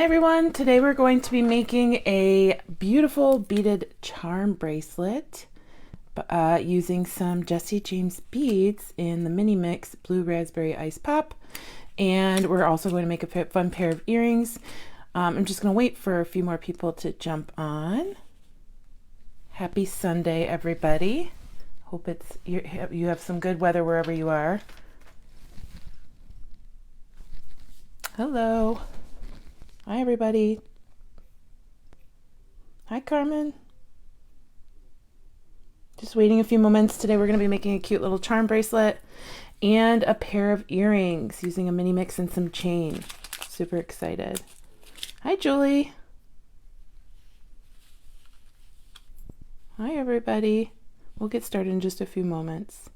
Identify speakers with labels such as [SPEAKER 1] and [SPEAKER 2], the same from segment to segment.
[SPEAKER 1] Hi everyone, today we're going to be making a beautiful beaded charm bracelet using some Jesse James beads in the mini mix Blue Raspberry Ice Pop, and we're also going to make a fun pair of earrings. I'm just going to wait for a few more people to jump on. Happy Sunday everybody. Hope you have some good weather wherever you are. Hello. Hi everybody. Hi Carmen. Just waiting a few moments. Today we're going to be making a cute little charm bracelet and a pair of earrings using a mini mix and some chain. Super excited. Hi Julie. Hi everybody. We'll get started in just a few moments.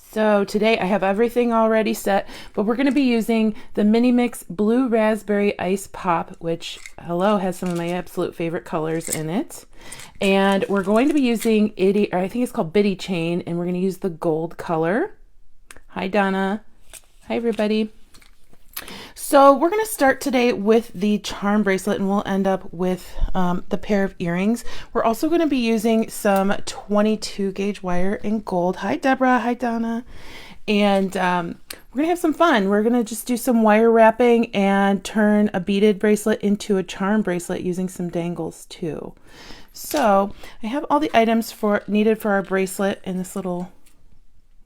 [SPEAKER 1] So today I have everything already set, but we're going to be using the Mini Mix Blue Raspberry Ice Pop, which, hello, has some of my absolute favorite colors in it. And we're going to be using, I think it's called Bitty Chain, and we're going to use the gold color. Hi, Donna. Hi, everybody. So we're going to start today with the charm bracelet, and we'll end up with the pair of earrings. We're also going to be using some 22 gauge wire in gold. Hi Deborah, hi Donna. And we're going to have some fun. We're going to just do some wire wrapping and turn a beaded bracelet into a charm bracelet using some dangles too. So I have all the items needed for our bracelet in this little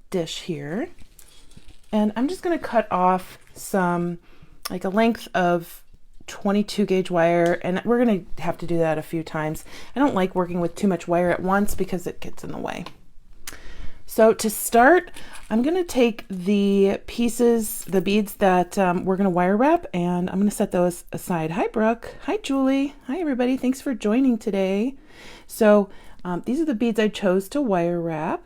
[SPEAKER 1] dish here. And I'm just going to cut off some, like a length of 22 gauge wire, and we're going to have to do that a few times. I don't like working with too much wire at once because it gets in the way. So to start, I'm going to take the pieces, the beads that we're going to wire wrap, and I'm going to set those aside. Hi Brooke. Hi Julie. Hi everybody. Thanks for joining today. So these are the beads I chose to wire wrap,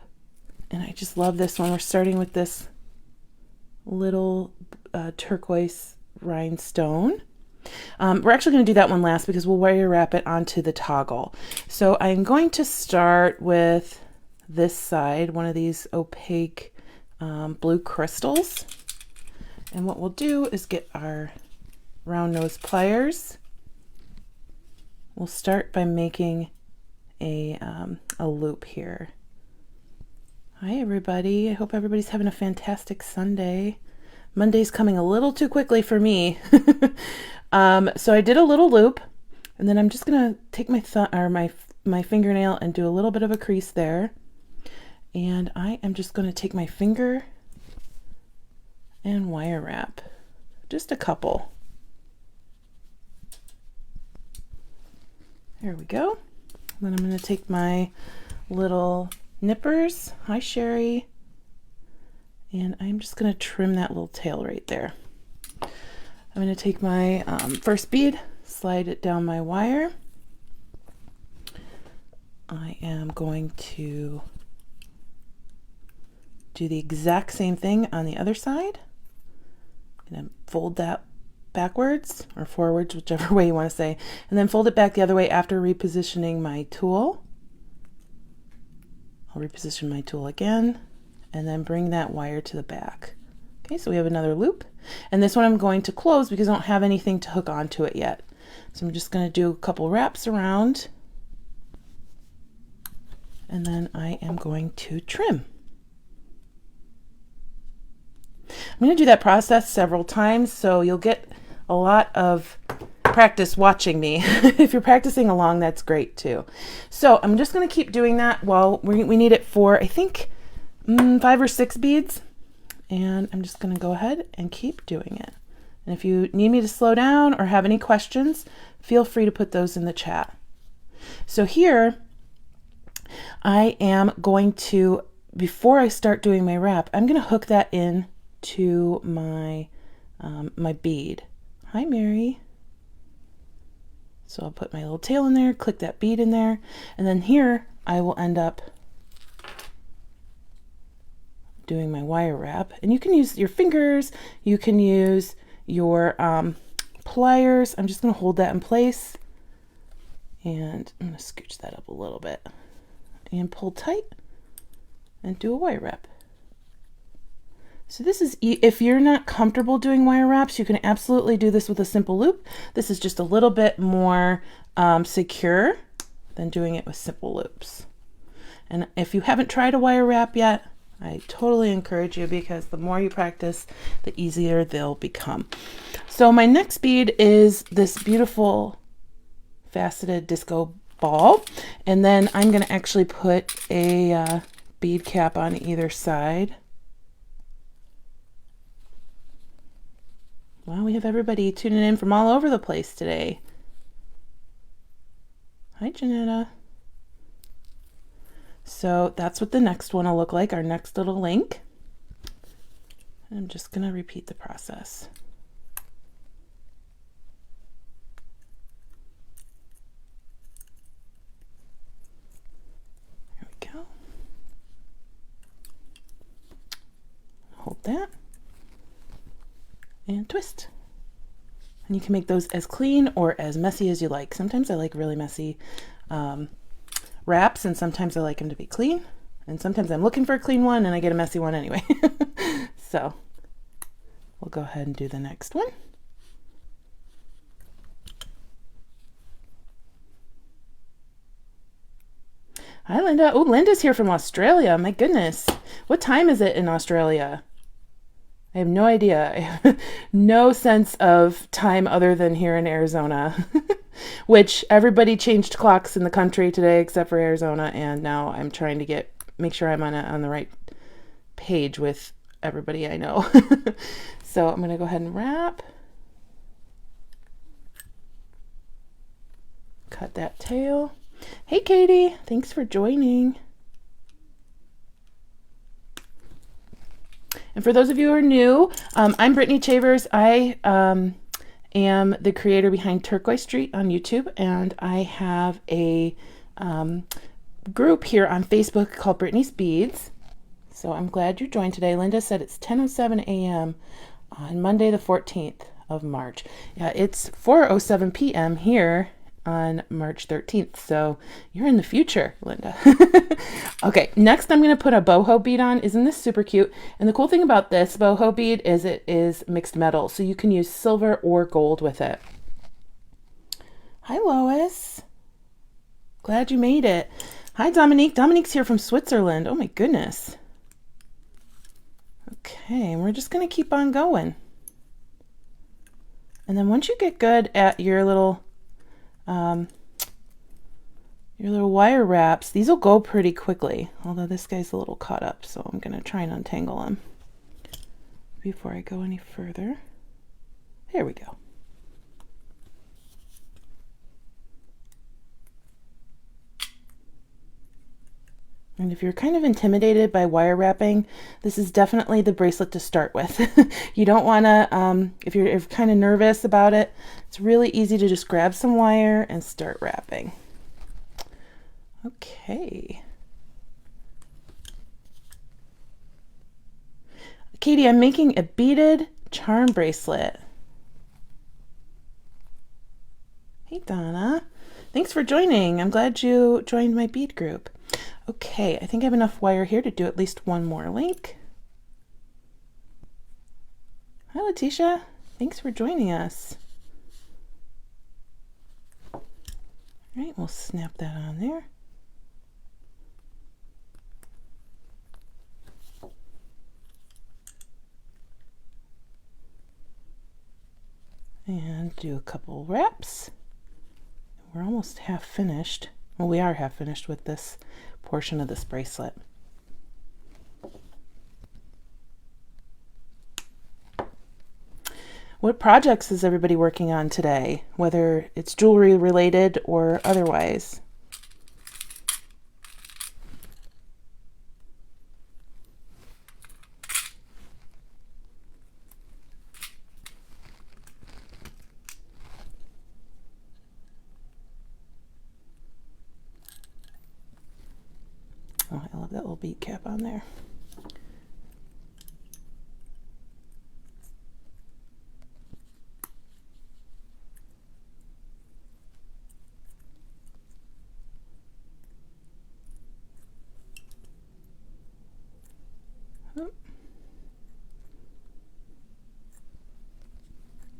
[SPEAKER 1] and I just love this one. We're starting with this little turquoise rhinestone. We're actually going to do that one last because we'll wire wrap it onto the toggle. So I'm going to start with this side, one of these opaque blue crystals. And what we'll do is get our round nose pliers. We'll start by making a loop here. Hi everybody. I hope everybody's having a fantastic Sunday. Monday's coming a little too quickly for me. So I did a little loop, and then I'm just gonna take my fingernail and do a little bit of a crease there. And I am just gonna take my finger and wire wrap. Just a couple. There we go. Then I'm gonna take my little nippers. Hi Sherry. And I'm just going to trim that little tail right there. I'm going to take my first bead, slide it down my wire. I am going to do the exact same thing on the other side. I'm going to fold that backwards or forwards, whichever way you want to say, and then fold it back the other way after repositioning my tool. I'll reposition my tool again, and then bring that wire to the back. Okay, so we have another loop. And this one I'm going to close because I don't have anything to hook onto it yet. So I'm just going to do a couple wraps around. And then I am going to trim. I'm going to do that process several times, so you'll get a lot of practice watching me. If you're practicing along, that's great too. So I'm just going to keep doing that while we need it for, I think, 5 or 6 beads, and I'm just going to go ahead and keep doing it. And if you need me to slow down or have any questions, feel free to put those in the chat. So here I am going to, before I start doing my wrap, I'm going to hook that in to my my bead. Hi Mary. So I'll put my little tail in there, click that bead in there, and then here I will end up doing my wire wrap. And you can use your fingers, you can use your pliers. I'm just going to hold that in place, and I'm going to scooch that up a little bit and pull tight and do a wire wrap. So this is, if you're not comfortable doing wire wraps, you can absolutely do this with a simple loop. This is just a little bit more secure than doing it with simple loops. And if you haven't tried a wire wrap yet, I totally encourage you, because the more you practice, the easier they'll become. So my next bead is this beautiful faceted disco ball. And then I'm going to actually put a bead cap on either side. Wow, we have everybody tuning in from all over the place today. Hi, Janetta. So that's what the next one will look like, our next little link. I'm just going to repeat the process. There we go. Hold that. And twist. And you can make those as clean or as messy as you like. Sometimes I like really messy wraps, and sometimes I like them to be clean, and sometimes I'm looking for a clean one and I get a messy one anyway. So we'll go ahead and do the next one. Hi, Linda. Oh, Linda's here from Australia. My goodness. What time is it in Australia? I have no idea. I have no sense of time other than here in Arizona, which everybody changed clocks in the country today except for Arizona, and now I'm trying to make sure I'm on the right page with everybody I know. So I'm going to go ahead and wrap. Cut that tail. Hey, Katie. Thanks for joining. And for those of you who are new, I'm Brittany Chavers. I am the creator behind Turquoise.Street on YouTube, and I have a group here on Facebook called Brittany's Beads. So I'm glad you joined today. Linda said it's 10:07 a.m. on Monday the 14th of March. Yeah, it's 4:07 p.m. here on March 13th. So you're in the future, Linda. Okay, next I'm going to put a boho bead on. Isn't this super cute? And the cool thing about this boho bead is it is mixed metal, so you can use silver or gold with it. Hi, Lois. Glad you made it. Hi, Dominique. Dominique's here from Switzerland. Oh my goodness. Okay, and we're just going to keep on going. And then once you get good at your little wire wraps, these will go pretty quickly, although this guy's a little caught up, so I'm going to try and untangle him before I go any further. There we go. And if you're kind of intimidated by wire wrapping, this is definitely the bracelet to start with. You don't want to, if you're kind of nervous about it, it's really easy to just grab some wire and start wrapping. Okay. Katie, I'm making a beaded charm bracelet. Hey, Donna. Thanks for joining. I'm glad you joined my bead group. Okay, I think I have enough wire here to do at least one more link. Hi, Letitia. Thanks for joining us. All right, we'll snap that on there. And do a couple wraps. We're almost half finished. Well, we are half finished with this portion of this bracelet. What projects is everybody working on today, whether it's jewelry related or otherwise? Oh, I love that little bead cap on there.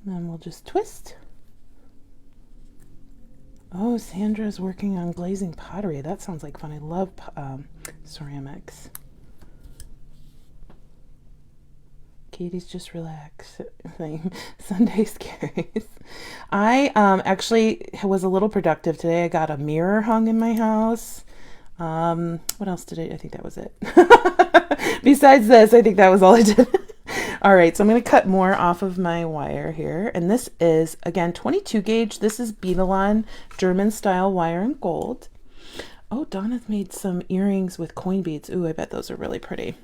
[SPEAKER 1] And then we'll just twist. Oh, Sandra's working on glazing pottery. That sounds like fun. I love ceramics. Katie's just relaxing. Sunday scaries. I actually was a little productive today. I got a mirror hung in my house. What else did I think that was it. Besides this, I think that was all I did. All right, so I'm going to cut more off of my wire here. And this is, again, 22 gauge. This is Beaded German style wire in gold. Oh, Donna's made some earrings with coin beads. Ooh, I bet those are really pretty.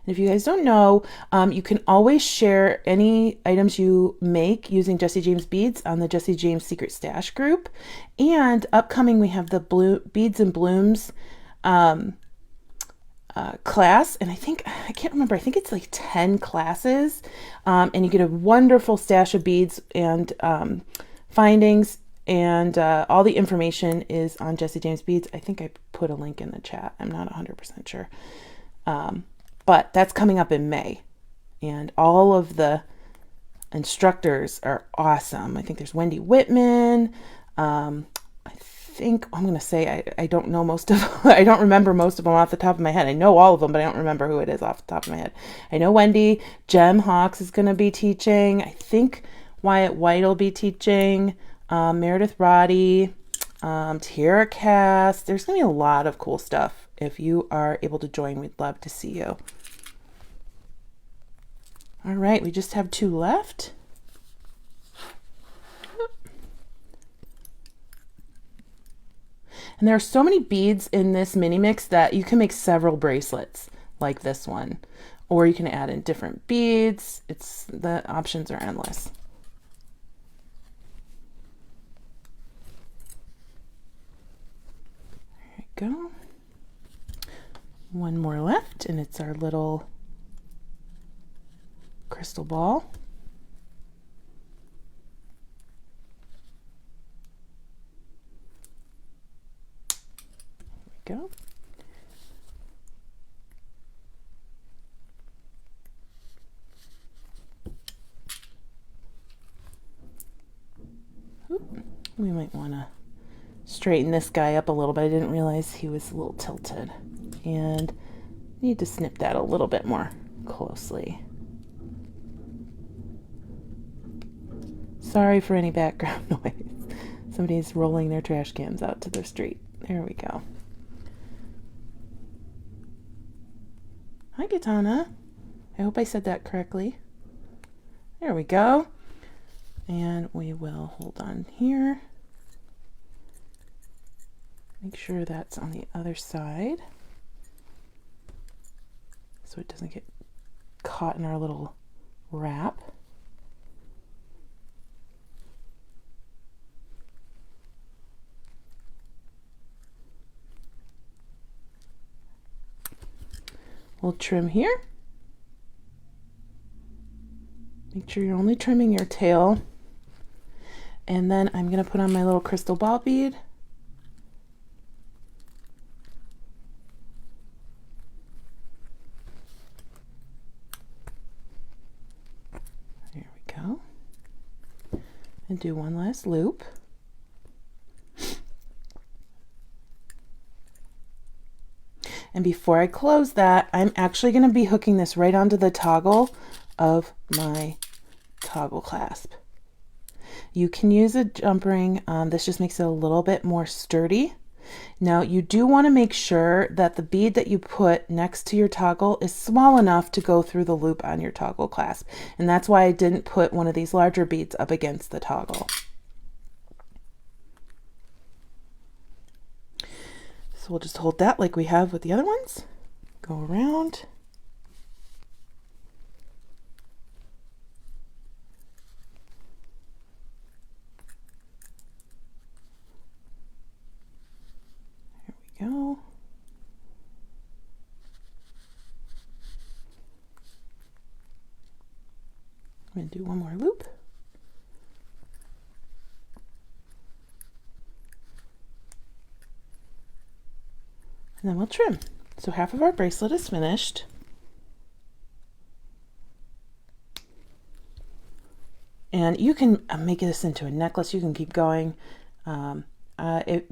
[SPEAKER 1] And if you guys don't know, you can always share any items you make using Jesse James Beads on the Jesse James Secret Stash group. And upcoming, we have the Beads and Blooms class. And I can't remember, I think it's like 10 classes. And you get a wonderful stash of beads and findings. And all the information is on Jesse James Beads. I think I put a link in the chat. I'm not 100% sure. But that's coming up in May, and all of the instructors are awesome. I think there's Wendy Whitman. I think I'm going to say I don't know most of I don't remember most of them off the top of my head. I know all of them, but I don't remember who it is off the top of my head. I know Wendy. Jem Hawks is going to be teaching. I think Wyatt White will be teaching. Meredith Roddy. Tierra Cass. There's going to be a lot of cool stuff. If you are able to join, we'd love to see you. All right, we just have 2 left. And there are so many beads in this mini mix that you can make several bracelets like this one, or you can add in different beads. The options are endless. There we go. One more left, and it's our little crystal ball. There we go. Oop. We might want to straighten this guy up a little bit. I didn't realize he was a little tilted, and need to snip that a little bit more closely. Sorry for any background noise. Somebody's rolling their trash cans out to the street. There we go. Hi, Gitana. I hope I said that correctly. There we go. And we will hold on here. Make sure that's on the other side, so it doesn't get caught in our little wrap. We'll trim here. Make sure you're only trimming your tail. And then I'm going to put on my little crystal ball bead. There we go. And do one last loop. And before I close that, I'm actually going to be hooking this right onto the toggle of my toggle clasp. You can use a jump ring. This just makes it a little bit more sturdy. Now you do want to make sure that the bead that you put next to your toggle is small enough to go through the loop on your toggle clasp. And that's why I didn't put one of these larger beads up against the toggle. So we'll just hold that like we have with the other ones. Go around. There we go. I'm going to do one more loop. And then we'll trim. So half of our bracelet is finished. And you can make this into a necklace. You can keep going.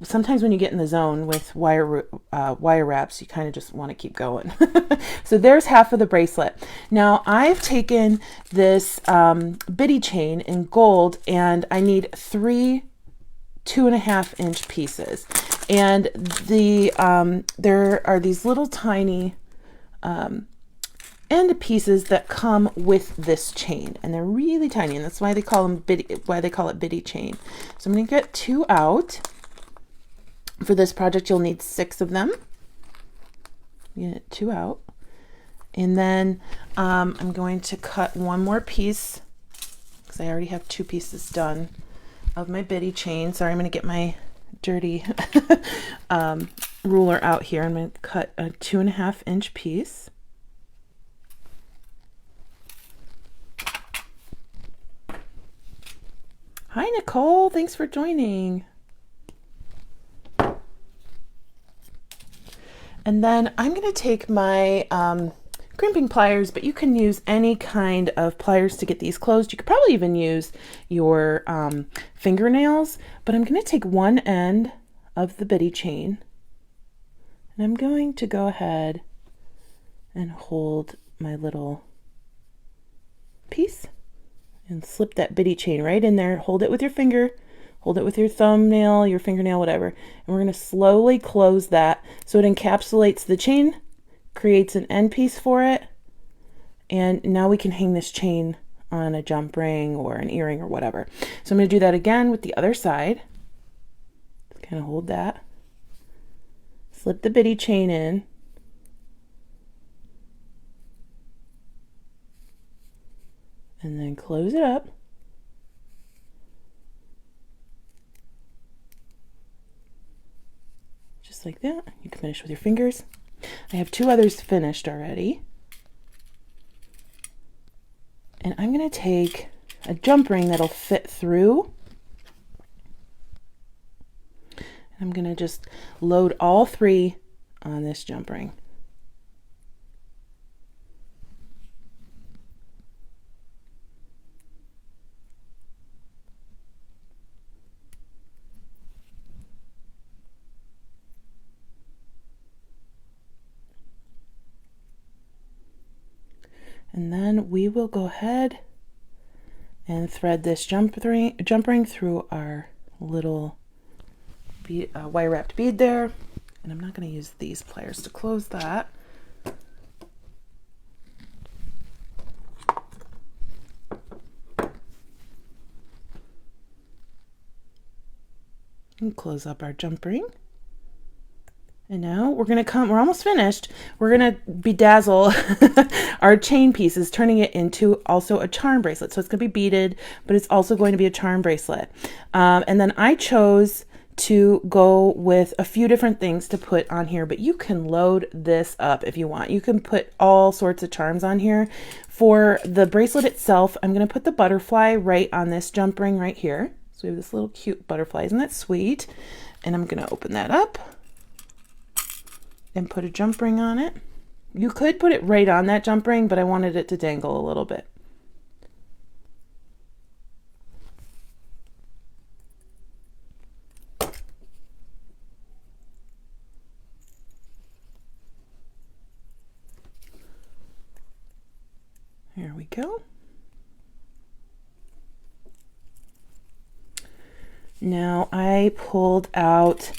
[SPEAKER 1] Sometimes when you get in the zone with wire wraps, you kind of just want to keep going. So there's half of the bracelet. Now I've taken this bitty chain in gold, and I need 3 2.5-inch pieces. And there are these little tiny end pieces that come with this chain, and they're really tiny, and that's why they call them why they call it bitty chain. So I'm going to get 2 out. For this project, you'll need 6 of them. You get 2 out, and then I'm going to cut one more piece because I already have 2 pieces done of my bitty chain. Sorry, I'm going to get my dirty ruler out here. I'm going to cut a 2.5-inch piece. Hi, Nicole. Thanks for joining. And then I'm going to take my crimping pliers, but you can use any kind of pliers to get these closed. You could probably even use your fingernails, but I'm going to take one end of the bitty chain, and I'm going to go ahead and hold my little piece and slip that bitty chain right in there. Hold it with your finger, hold it with your thumbnail, your fingernail, whatever. And we're going to slowly close that so it encapsulates the chain, creates an end piece for it. And now we can hang this chain on a jump ring or an earring or whatever. So I'm going to do that again with the other side. Just kind of hold that. Slip the bitty chain in. And then close it up. Just like that. You can finish with your fingers. I have 2 others finished already. And I'm going to take a jump ring that'll fit through. I'm going to just load all 3 on this jump ring. And then we will go ahead and thread this jump ring through our little wire wrapped bead there. And I'm not going to use these pliers to close that. And close up our jump ring. And now we're almost finished. We're going to bedazzle our chain pieces, turning it into also a charm bracelet. So it's going to be beaded, but it's also going to be a charm bracelet. And then I chose to go with a few different things to put on here, but you can load this up if you want. You can put all sorts of charms on here. For the bracelet itself, I'm going to put the butterfly right on this jump ring right here. So we have this little cute butterfly. Isn't that sweet? And I'm going to open that up and put a jump ring on it. You could put it right on that jump ring, but I wanted it to dangle a little bit. Here we go. Now I pulled out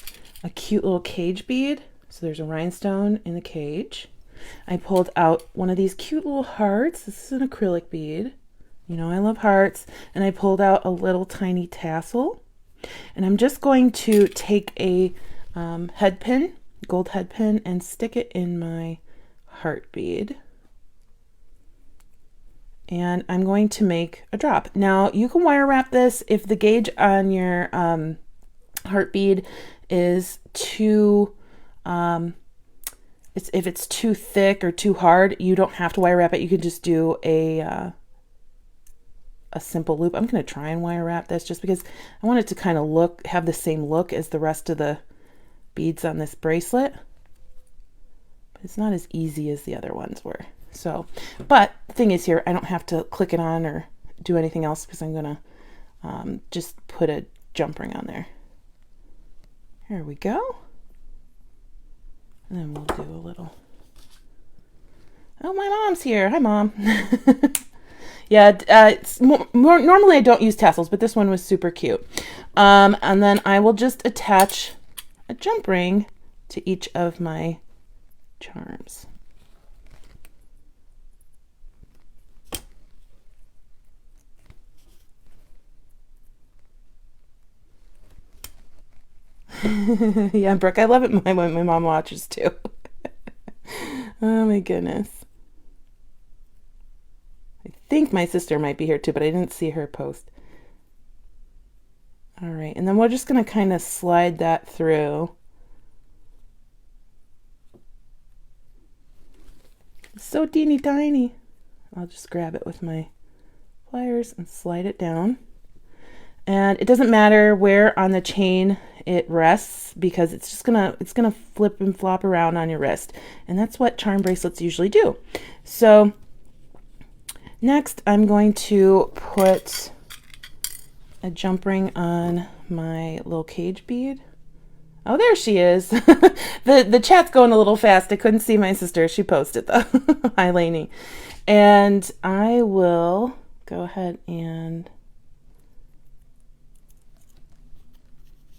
[SPEAKER 1] a cute little cage bead. So there's a rhinestone in the cage. I pulled out one of these cute little hearts. This is an acrylic bead. You know I love hearts. And I pulled out a little tiny tassel. And I'm just going to take a head pin, gold head pin, and stick it in my heart bead. And I'm going to make a drop. Now you can wire wrap this if the gauge on your heart bead is too if it's too thick or too hard, you don't have to wire wrap it. You can just do a simple loop. I'm going to try and wire wrap this just because I want it to kind of have the same look as the rest of the beads on this bracelet. It's not as easy as the other ones were. So, but the thing is here, I don't have to click it on or do anything else because I'm gonna just put a jump ring on there. Here we go. And then we'll do a little, oh, my mom's here. Hi, Mom. Yeah, it's normally I don't use tassels, but this one was super cute. And then I will just attach a jump ring to each of my charms. Yeah, Brooke, I love it when my mom watches too. Oh my goodness. I think my sister might be here too, but I didn't see her post. All right, and then we're just going to kind of slide that through. It's so teeny tiny. I'll just grab it with my pliers and slide it down. And it doesn't matter where on the chain it rests because it's gonna flip and flop around on your wrist. And that's what charm bracelets usually do. So next I'm going to put a jump ring on my little cage bead. Oh, there she is. The chat's going a little fast. I couldn't see my sister. She posted though. Hi, Lainey. And I will go ahead and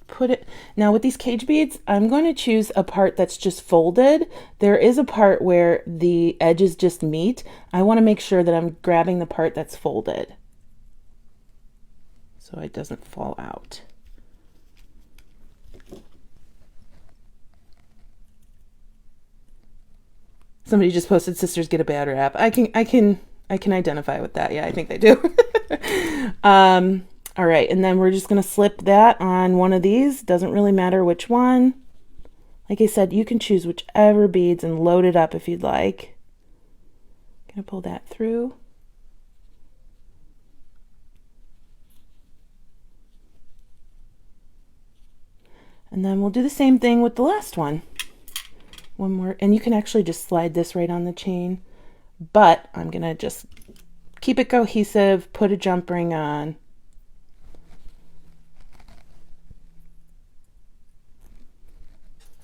[SPEAKER 1] put it. Now with these cage beads, I'm going to choose a part that's just folded. There is a part where the edges just meet. I want to make sure that I'm grabbing the part that's folded so it doesn't fall out. Somebody just posted sisters get a bad rap. I can identify with that. Yeah, I think they do. All right, and then we're just going to slip that on one of these. Doesn't really matter which one. Like I said, you can choose whichever beads and load it up if you'd like. Gonna pull that through. And then we'll do the same thing with the last one. One more, and you can actually just slide this right on the chain, but I'm gonna just keep it cohesive, put a jump ring on.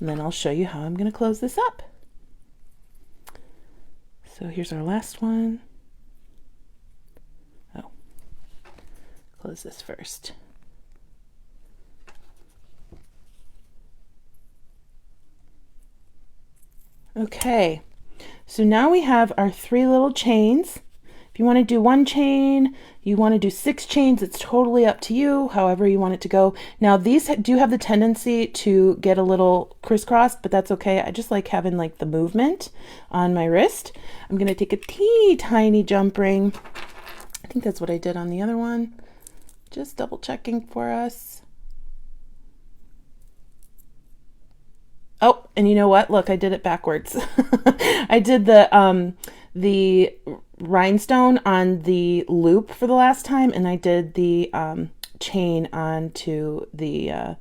[SPEAKER 1] And then I'll show you how I'm gonna close this up. So here's our last one. Oh, close this first. Okay, so now we have our 3 little chains. If you want to do 1 chain, you want to do 6 chains, it's totally up to you, however you want it to go. Now these do have the tendency to get a little crisscrossed, but that's okay. I just like having like the movement on my wrist. I'm going to take a teeny tiny jump ring. I think that's what I did on the other one. Just double checking for us. Oh, and you know what? Look, I did it backwards. I did the rhinestone on the loop for the last time, and I did the chain onto the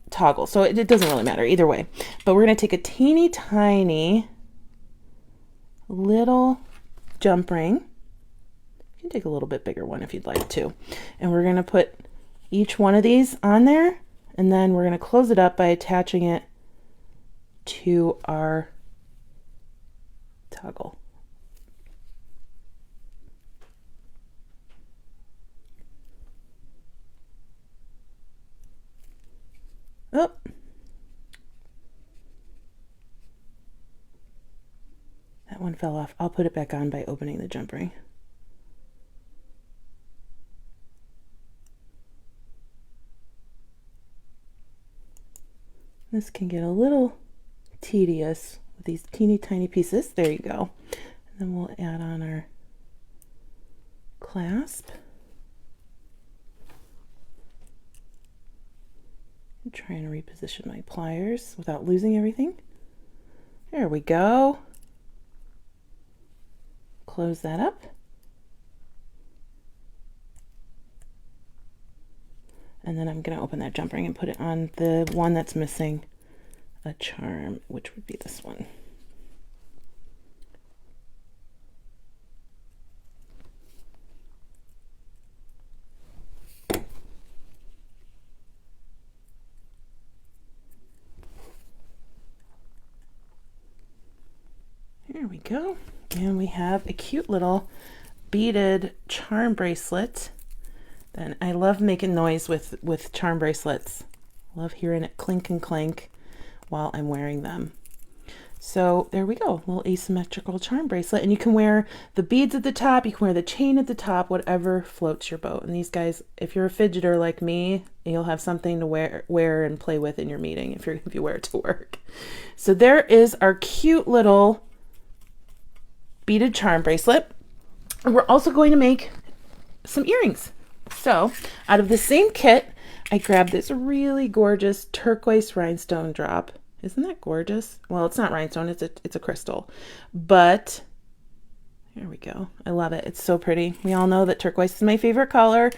[SPEAKER 1] toggle. So it doesn't really matter either way. But we're going to take a teeny tiny little jump ring. You can take a little bit bigger one if you'd like to. And we're going to put each one of these on there. And then we're going to close it up by attaching it to our toggle. Oh. That one fell off. I'll put it back on by opening the jump ring. This can get a little tedious with these teeny tiny pieces. There you go. And then we'll add on our clasp. I'm trying to reposition my pliers without losing everything. There we go. Close that up. And then I'm going to open that jump ring and put it on the one that's missing a charm, which would be this one. There we go. And we have a cute little beaded charm bracelet. Then I love making noise with charm bracelets. Love hearing it clink and clank while I'm wearing them. So there we go, little asymmetrical charm bracelet. And you can wear the beads at the top, you can wear the chain at the top, whatever floats your boat. And these guys, if you're a fidgeter like me, you'll have something to wear and play with in your meeting if you wear it to work. So there is our cute little beaded charm bracelet. And we're also going to make some earrings. So out of the same kit, I grabbed this really gorgeous turquoise rhinestone drop. Isn't that gorgeous? Well, it's not rhinestone, it's a crystal. But here we go. I love it. It's so pretty. We all know that turquoise is my favorite color.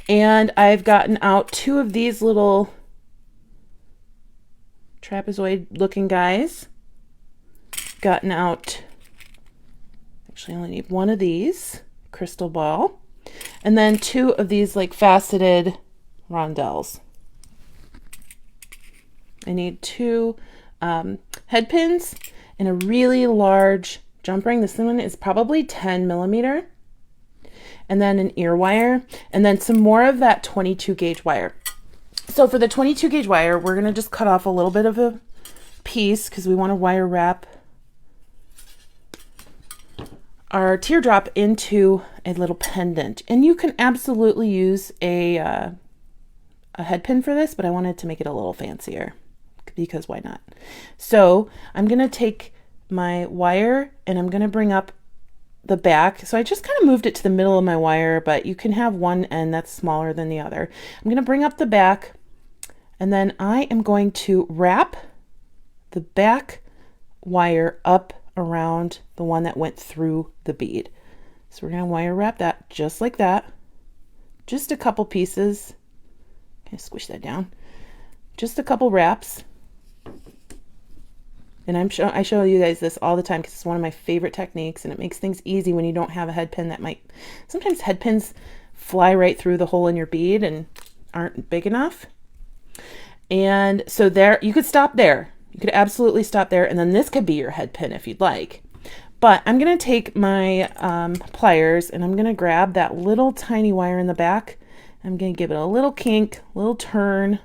[SPEAKER 1] And I've gotten out 2 of these little trapezoid looking guys. Gotten out, actually I only need 1 of these, crystal ball. And then 2 of these like faceted rondelles. I need 2 head pins and a really large jump ring. This one is probably 10 millimeter. And then an ear wire. And then some more of that 22 gauge wire. So for the 22 gauge wire, we're going to just cut off a little bit of a piece because we want to wire wrap our teardrop into a little pendant. And you can absolutely use a head pin for this, but I wanted to make it a little fancier because why not? So I'm going to take my wire and I'm going to bring up the back. So I just kind of moved it to the middle of my wire, but you can have one end that's smaller than the other. I'm going to bring up the back and then I am going to wrap the back wire up around the one that went through the bead. So we're going to wire wrap that just like that. Just a couple pieces. Kind of squish that down. Just a couple wraps. And I show you guys this all the time because it's one of my favorite techniques and it makes things easy when you don't have a head pin that might, sometimes head pins fly right through the hole in your bead and aren't big enough. And so there, you could stop there. You could absolutely stop there. And then this could be your head pin if you'd like. But I'm going to take my pliers and I'm going to grab that little tiny wire in the back. I'm going to give it a little kink, a little turn,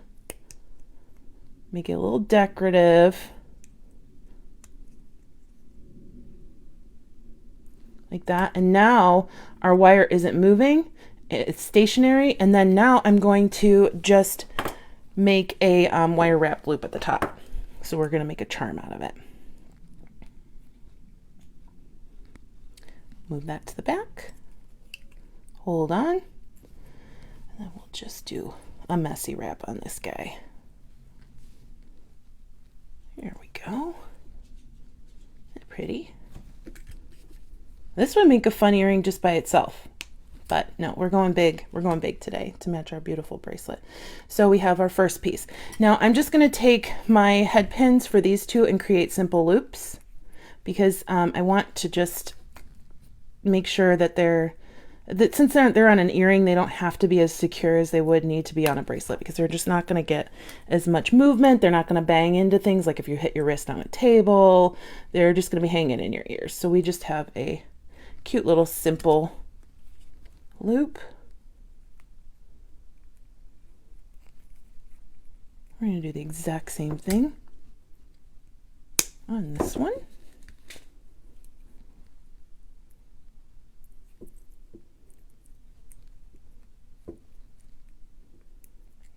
[SPEAKER 1] make it a little decorative. Like that. And now our wire isn't moving, it's stationary. And then now I'm going to just make a wire wrap loop at the top. So we're going to make a charm out of it. Move that to the back. Hold on. And then we'll just do a messy wrap on this guy. There we go. Isn't that pretty? This would make a fun earring just by itself. But no, we're going big. We're going big today to match our beautiful bracelet. So we have our first piece. Now I'm just going to take my head pins for these 2 and create simple loops because I want to just make sure that since they're on an earring, they don't have to be as secure as they would need to be on a bracelet because they're just not going to get as much movement. They're not going to bang into things like if you hit your wrist on a table. They're just going to be hanging in your ears. So we just have a cute little simple loop. We're going to do the exact same thing on this one.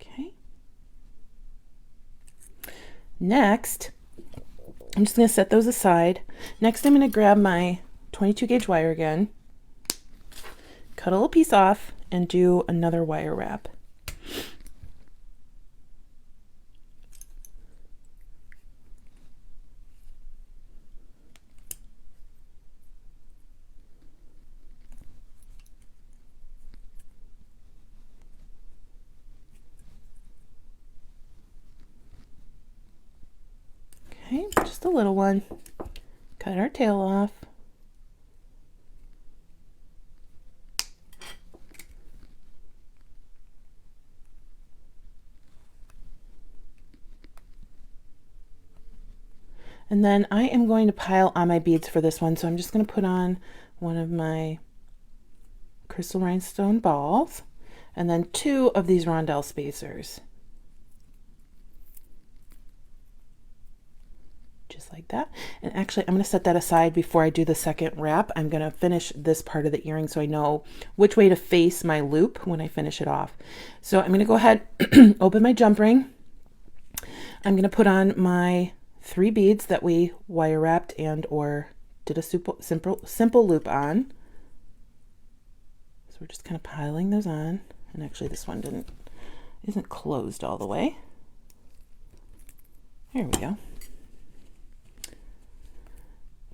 [SPEAKER 1] Okay. Next, I'm just going to set those aside. Next, I'm going to grab my 22 gauge wire again, cut a little piece off, and do another wire wrap. just a little one. Cut our tail off. And then I am going to pile on my beads for this one. So I'm just going to put on one of my crystal rhinestone balls and then 2 of these rondelle spacers. Just like that. And actually I'm going to set that aside before I do the second wrap. I'm going to finish this part of the earring so I know which way to face my loop when I finish it off. So I'm going to go ahead, open my jump ring. I'm going to put on my 3 beads that we wire wrapped and or did a simple loop on. So we're just kind of piling those on. And actually this one isn't closed all the way. There we go.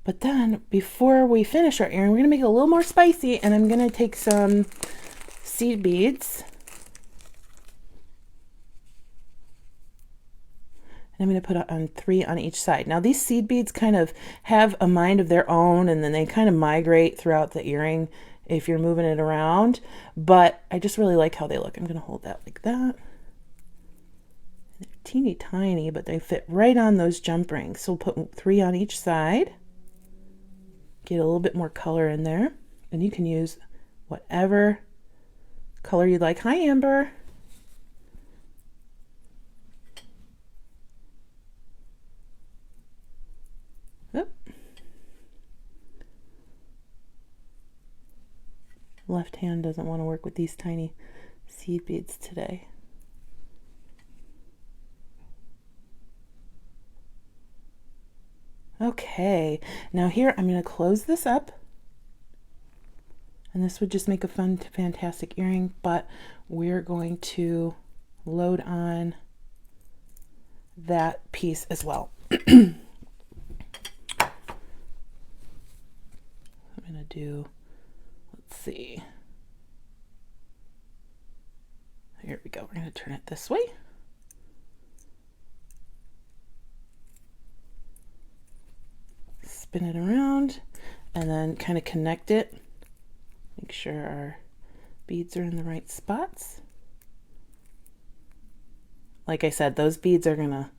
[SPEAKER 1] But then before we finish our earring, we're going to make it a little more spicy, and I'm going to take some seed beads. And I'm going to put on 3 on each side. Now these seed beads kind of have a mind of their own, and then they kind of migrate throughout the earring if you're moving it around. But I just really like how they look. I'm going to hold that like that. They're teeny tiny, but they fit right on those jump rings. So we'll put 3 on each side. Get a little bit more color in there, and you can use whatever color you like. Hi, Amber. Oop. Left hand doesn't want to work with these tiny seed beads today. Okay, now here I'm going to close this up, and this would just make a fun, fantastic earring, but we're going to load on that piece as well. I'm going to do, let's see, here we go. We're going to turn it this way. Spin it around and then kind of connect it. Make sure our beads are in the right spots. Like I said, those beads are gonna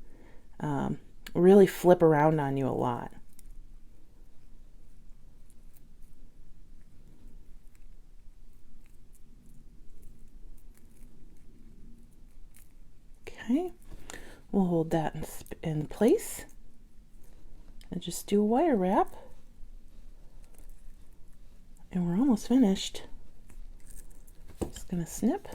[SPEAKER 1] really flip around on you a lot. Okay, we'll hold that in place. And just do a wire wrap, and we're almost finished. Just gonna snip.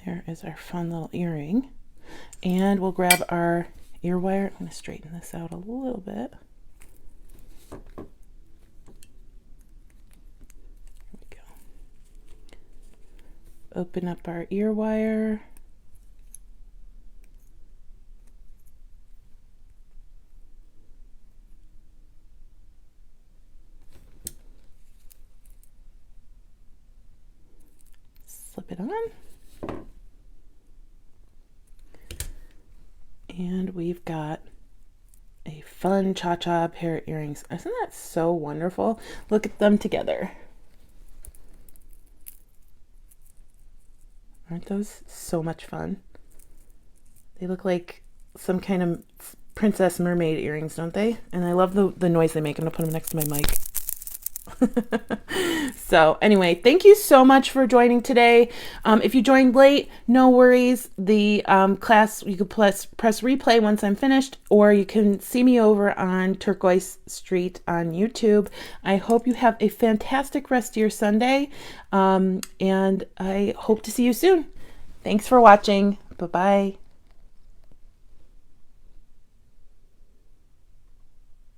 [SPEAKER 1] There is our fun little earring, and we'll grab our ear wire. I'm gonna straighten this out a little bit. Open up our ear wire. Slip it on. And we've got a fun cha-cha pair of earrings. Isn't that so wonderful? Look at them together. Aren't those so much fun? They look like some kind of princess mermaid earrings, don't they? And I love the noise they make. I'm gonna put them next to my mic. So anyway, thank you so much for joining today. If you joined late, no worries. The class, you can press replay once I'm finished, or you can see me over on Turquoise.Street on YouTube. I hope you have a fantastic rest of your Sunday, and I hope to see you soon. Thanks for watching. Bye-bye.